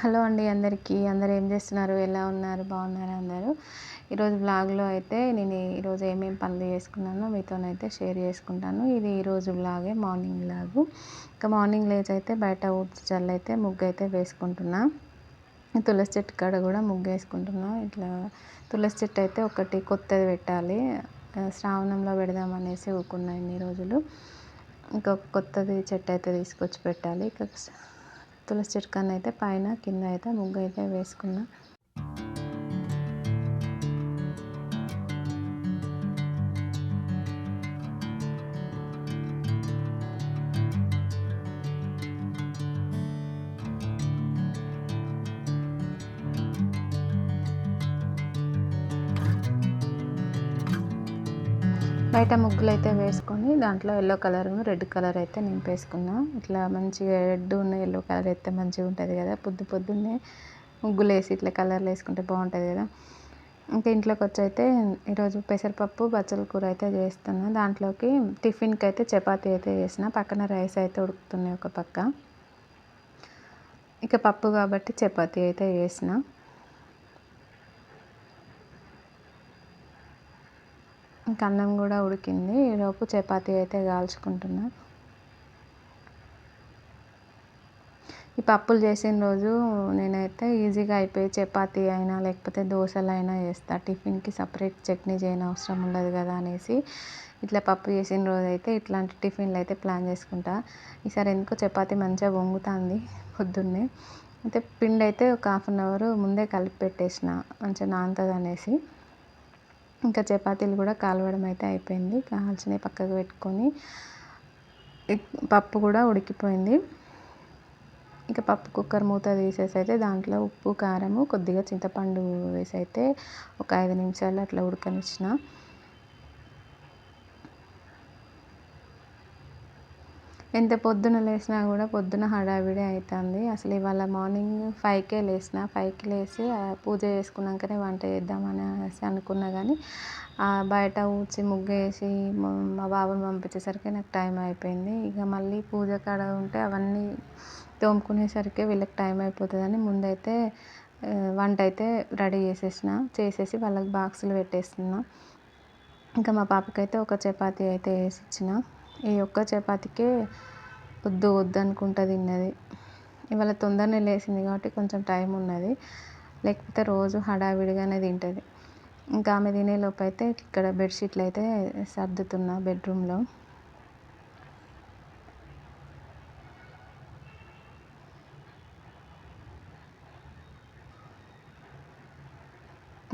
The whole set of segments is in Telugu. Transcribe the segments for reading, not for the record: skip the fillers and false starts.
హలో అండి అందరికీ. అందరూ ఏం చేస్తున్నారు? ఎలా ఉన్నారు? బాగున్నారా అందరూ? ఈరోజు వ్లాగ్‌లో అయితే నేను ఈరోజు ఏమేమి పనులు చేసుకున్నానో మీతోనైతే షేర్ చేసుకుంటాను. ఇది ఈరోజు వ్లాగే, మార్నింగ్ వ్లాగు. ఇంకా మార్నింగ్ లేచి అయితే బయట ఊడ్చి చల్లైతే ముగ్గైతే వేసుకుంటున్నా. తులసి చెట్టు కాడ కూడా ముగ్గేసుకుంటున్నా. ఇట్లా తులసి చెట్టు అయితే ఒకటి కొత్తది పెట్టాలి. శ్రావణంలో పెడదామనేసి ఊకున్నా ఇన్ని రోజులు. ఇంకొక కొత్తది చెట్టు అయితే తీసుకొచ్చి పెట్టాలి. ఇక తులసి చెట్టు కన్నా అయితే పైన కింద అయితే ముగ్గు అయితే వేసుకున్నా. బయట ముగ్గులు అయితే వేసుకొని దాంట్లో ఎల్లో కలర్ రెడ్ కలర్ అయితే నింపేసుకున్నా. ఇట్లా మంచిగా రెడ్ ఉన్న ఎల్లో కలర్ అయితే మంచిగా ఉంటుంది కదా. పొద్దున్నే ముగ్గులు వేసి ఇట్లా కలర్లు వేసుకుంటే బాగుంటుంది కదా. ఇంకా ఇంట్లోకి వచ్చి అయితే ఈరోజు పెసరపప్పు బచ్చల కూర అయితే చేస్తున్నా. దాంట్లోకి టిఫిన్కి అయితే చపాతీ అయితే చేసిన. పక్కన రైస్ అయితే ఉడుకుతున్నాయి ఒక పక్క. ఇక పప్పు కాబట్టి చపాతీ అయితే చేసిన. ఇంకా అన్నం కూడా ఉడికింది. ఈలోపు చపాతీ అయితే కాల్చుకుంటున్నా. ఈ పప్పులు చేసిన రోజు నేనైతే ఈజీగా అయిపోయి చపాతీ అయినా లేకపోతే దోశలైనా వేస్తా. టిఫిన్కి సపరేట్ చట్నీ చేయని అవసరం ఉండదు కదా అనేసి ఇట్లా పప్పు చేసిన రోజు అయితే ఇట్లాంటి టిఫిన్లు అయితే ప్లాన్ చేసుకుంటా. ఈసారి ఎందుకో చపాతీ మంచిగా పొంగుతుంది పొద్దున్నే. అయితే పిండి అయితే ఒక 1/2 అవర్ ముందే కలిపి పెట్టేసిన మంచిగా నానుతుంది అనేసి. ఇంకా చపాతీలు కూడా కాలవడం అయితే అయిపోయింది. కాల్చినవి పక్కకు పెట్టుకొని పప్పు కూడా ఉడికిపోయింది. ఇక పప్పు కుక్కర్ మూత తీసేసి అయితే దాంట్లో ఉప్పు, కారము, కొద్దిగా చింతపండు వేసి అయితే ఒక 5 నిమిషాలు అట్లా ఉడకనిచ్చిన. ఎంత పొద్దున లేచినా కూడా పొద్దున హడావిడి అవుతుంది. అసలు ఇవాళ మార్నింగ్ 5కే లేచిన. 5కి లేచి పూజ చేసుకున్నాకనే వంట చేద్దామని అనుకున్నా కానీ బయట ఊడ్చి ముగ్గేసి మా బాబుని పంపించేసరికి నాకు టైం అయిపోయింది. ఇక మళ్ళీ పూజ కాడ ఉంటే అవన్నీ తోముకునేసరికి వీళ్ళకి టైం అయిపోతుందని ముందైతే వంట అయితే రెడీ చేసేసి వాళ్ళకి బాక్సులు పెట్టేస్తున్నా. ఇంకా మా పాపకైతే ఒక చపాతీ అయితే వేసి ఇచ్చిన. ఈ ఒక్క చపాతీకే వద్దు అనుకుంటా తిన్నది. ఇవాళ తొందరనే లేచింది కాబట్టి కొంచెం టైం ఉన్నది. లేకపోతే రోజు హడావిడిగానే తింటుంది. ఇంకా ఆమె తినేలోపు అయితే ఇక్కడ బెడ్షీట్లు అయితే సర్దుతున్నా బెడ్రూమ్లో.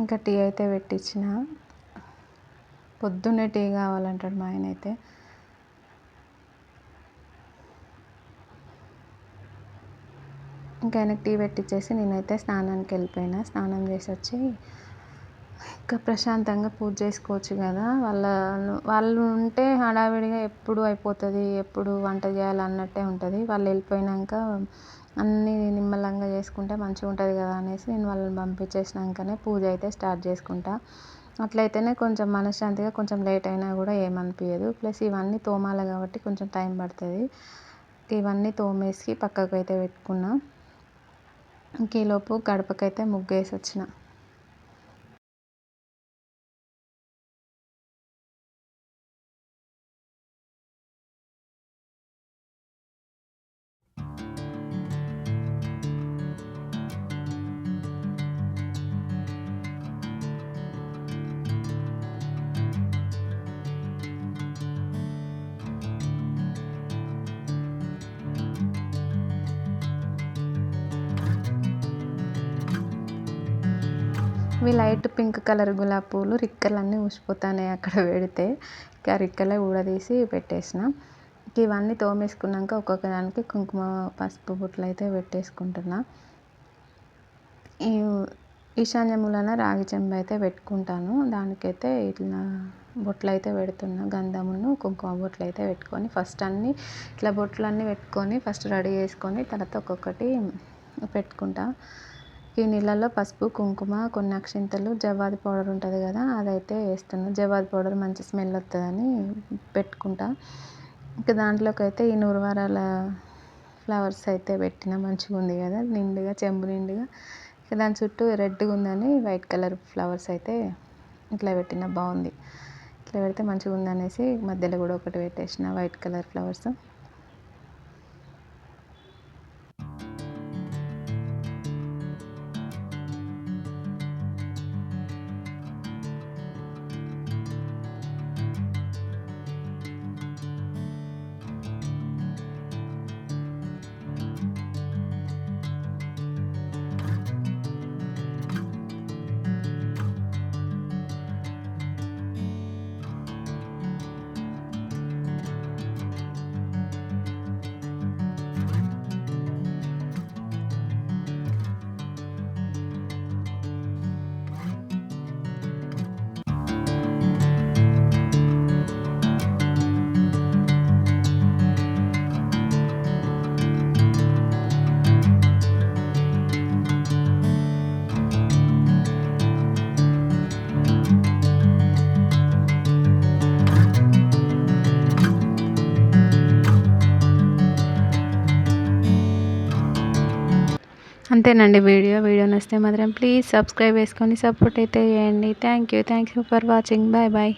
ఇంకా టీ అయితే పెట్టించిన. పొద్దున్నే టీ కావాలంటాడు మా ఆయన అయితే. ఇంకా ఆయనకి టీ పెట్టించేసి నేనైతే స్నానానికి వెళ్ళిపోయినా. స్నానం చేసి వచ్చి ఇంకా ప్రశాంతంగా పూజ చేసుకోవచ్చు కదా. వాళ్ళు ఉంటే హడావిడిగా ఎప్పుడు అయిపోతుంది, ఎప్పుడు వంట చేయాలి అన్నట్టే ఉంటుంది. వాళ్ళు వెళ్ళిపోయినాక అన్నీ నిమ్మలంగా చేసుకుంటే మంచిగా ఉంటుంది కదా అనేసి నేను వాళ్ళని పంపించేసినాకనే పూజ అయితే స్టార్ట్ చేసుకుంటా. అట్లయితేనే కొంచెం మనశ్శాంతిగా, కొంచెం లేట్ అయినా కూడా ఏమనిపించదు. ప్లస్ ఇవన్నీ తోమాలి కాబట్టి కొంచెం టైం పడుతుంది. ఇవన్నీ తోమేసి పక్కకు అయితే పెట్టుకున్నా. ఇంక ఈలోపు గడపకైతే ముగ్గేసి వచ్చిన. ఇవి లైట్ పింక్ కలర్ గులాబీ పూలు రిక్కలన్నీ ఊసిపోతాయి అక్కడ పెడితే. ఇంకా రిక్కలే ఊడదీసి పెట్టేసిన. ఇవన్నీ తోమేసుకున్నాక ఒక్కొక్క దానికి కుంకుమ, పసుపు బొట్లు అయితే పెట్టేసుకుంటున్నా. ఈ ఈశాన్య మూలన రాగి చెంబు అయితే పెట్టుకుంటాను. దానికైతే ఇట్లా బొట్లు అయితే పెడుతున్నా. గంధమును కుంకుమ బొట్లు అయితే పెట్టుకొని ఫస్ట్ అన్నీ ఇట్లా బొట్లన్నీ పెట్టుకొని ఫస్ట్ రెడీ చేసుకొని తర్వాత ఒక్కొక్కటి పెట్టుకుంటా. ఈ నీళ్ళల్లో పసుపు, కుంకుమ, కొన్ని అక్షింతలు, జవ్వాది పౌడర్ ఉంటుంది కదా అదైతే వేస్తున్నా. జవ్వాది పౌడర్ మంచి స్మెల్ వస్తుందని పెట్టుకుంటా. ఇంకా దాంట్లోకి అయితే ఈ 100 వారాల ఫ్లవర్స్ అయితే పెట్టిన మంచిగా ఉంది కదా, నిండుగా చెంబు నిండుగా. ఇక దాని చుట్టూ రెడ్గా ఉందని వైట్ కలర్ ఫ్లవర్స్ అయితే ఇట్లా పెట్టిన, బాగుంది. ఇట్లా పెడితే మంచిగా ఉందనేసి మధ్యలో కూడా ఒకటి పెట్టేసిన వైట్ కలర్ ఫ్లవర్స్. అంతేనండి వీడియో నచ్చితే మాత్రం ప్లీజ్ సబ్స్క్రైబ్ చేసుకొని సపోర్ట్ అయితే చేయండి. Thank you for watching. Bye bye.